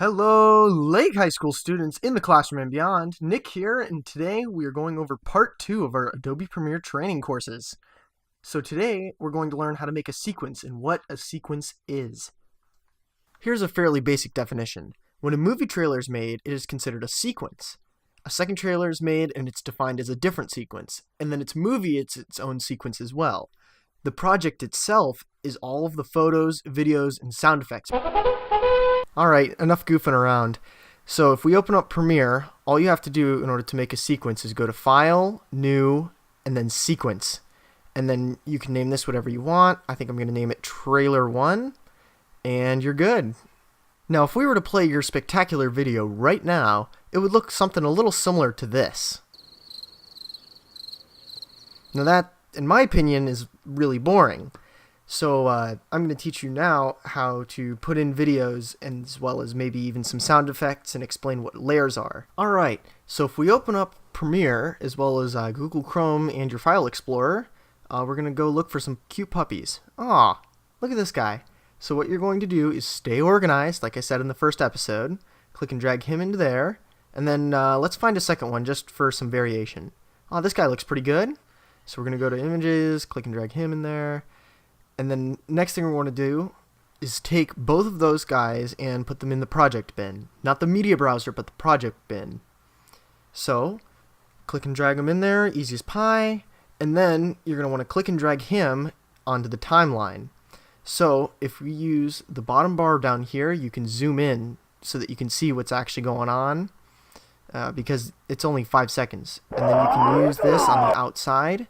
Hello, Lake High School students in the classroom and beyond. Nick here, and today we are going over part 2 of our Adobe Premiere training courses. So today we're going to learn how to make a sequence and what a sequence is. Here's a fairly basic definition. When a movie trailer is made, it is considered a sequence. A second trailer is made and it's defined as a different sequence, and then its movie, it's its own sequence as well. The project itself is all of the photos, videos, and sound effects. Alright, enough goofing around. So if we open up Premiere, all you have to do in order to make a sequence is go to File, New, and then Sequence. And then you can name this whatever you want. I think I'm going to name it Trailer 1, and you're good. Now if we were to play your spectacular video right now, it would look something a little similar to this. Now that, in my opinion, is really boring. So I'm going to teach you now how to put in videos and as well as maybe even some sound effects and explain what layers are. Alright, so if we open up Premiere as well as Google Chrome and your File Explorer, we're going to go look for some cute puppies. Aw, look at this guy. So what you're going to do is stay organized, like I said in the first episode. Click and drag him into there. And then let's find a second one just for some variation. Oh, this guy looks pretty good. So we're going to go to Images, click and drag him in there. And then next thing we want to do is take both of those guys and put them in the project bin. Not the media browser, but the project bin. So click and drag them in there, easy as pie. And then you're going to want to click and drag him onto the timeline. So if we use the bottom bar down here, you can zoom in so that you can see what's actually going on because it's only 5 seconds. And then you can use this on the outside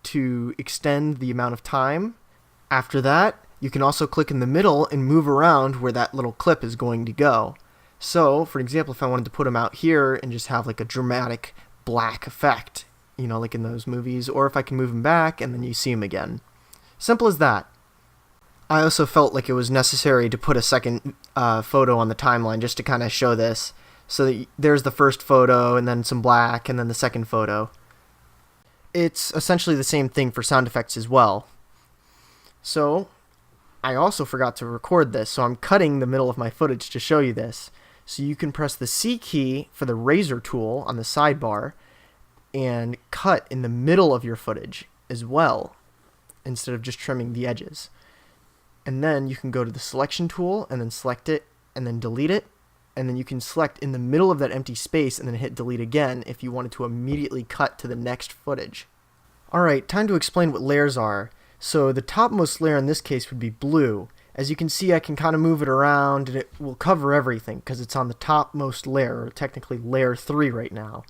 to extend the amount of time. After that, you can also click in the middle and move around where that little clip is going to go. So, for example, if I wanted to put him out here and just have like a dramatic black effect, you know, like in those movies, or if I can move him back and then you see him again. Simple as that. I also felt like it was necessary to put a second photo on the timeline just to kind of show this. So that there's the first photo and then some black and then the second photo. It's essentially the same thing for sound effects as well. So, I also forgot to record this, so I'm cutting the middle of my footage to show you this. So you can press the C key for the razor tool on the sidebar and cut in the middle of your footage as well, instead of just trimming the edges. And then you can go to the selection tool and then select it and then delete it. And then you can select in the middle of that empty space and then hit delete again if you wanted to immediately cut to the next footage. Alright, time to explain what layers are. So the topmost layer in this case would be blue. As you can see, I can kind of move it around and it will cover everything because it's on the topmost layer, or technically layer 3 right now.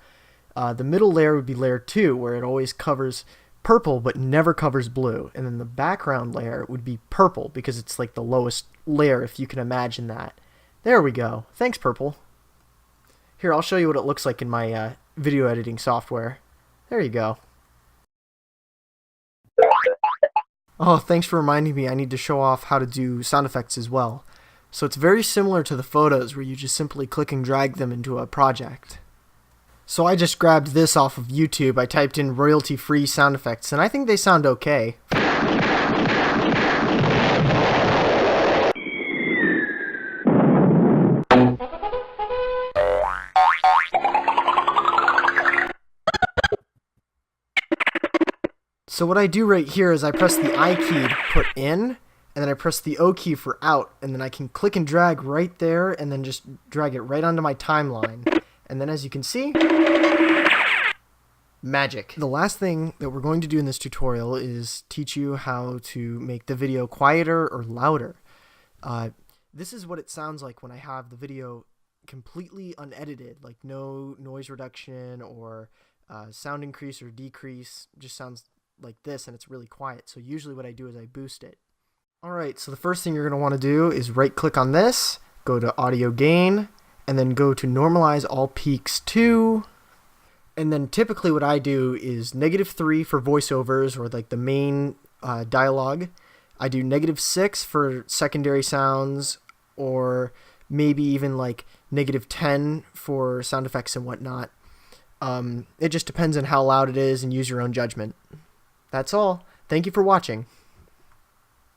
The middle layer would be layer 2, where it always covers purple but never covers blue. And then the background layer would be purple because it's like the lowest layer, if you can imagine that. There we go. Thanks, purple. Here, I'll show you what it looks like in my video editing software. There you go. Oh, thanks for reminding me I need to show off how to do sound effects as well. So it's very similar to the photos where you just simply click and drag them into a project. So I just grabbed this off of YouTube. I typed in royalty-free sound effects and I think they sound okay. So what I do right here is I press the I key to put in, and then I press the O key for out, and then I can click and drag right there, and then just drag it right onto my timeline. And then as you can see, magic. The last thing that we're going to do in this tutorial is teach you how to make the video quieter or louder. This is what it sounds like when I have the video completely unedited, like no noise reduction or sound increase or decrease. Just sounds like this, and it's really quiet. So usually what I do is I boost it. Alright, so the first thing you're going to want to do is right click on this, go to audio gain, and then go to normalize all peaks to, and then typically what I do is -3 for voiceovers or like the main dialogue. I do -6 for secondary sounds, or maybe even like -10 for sound effects and whatnot. It just depends on how loud it is and use your own judgment. That's all. Thank you for watching.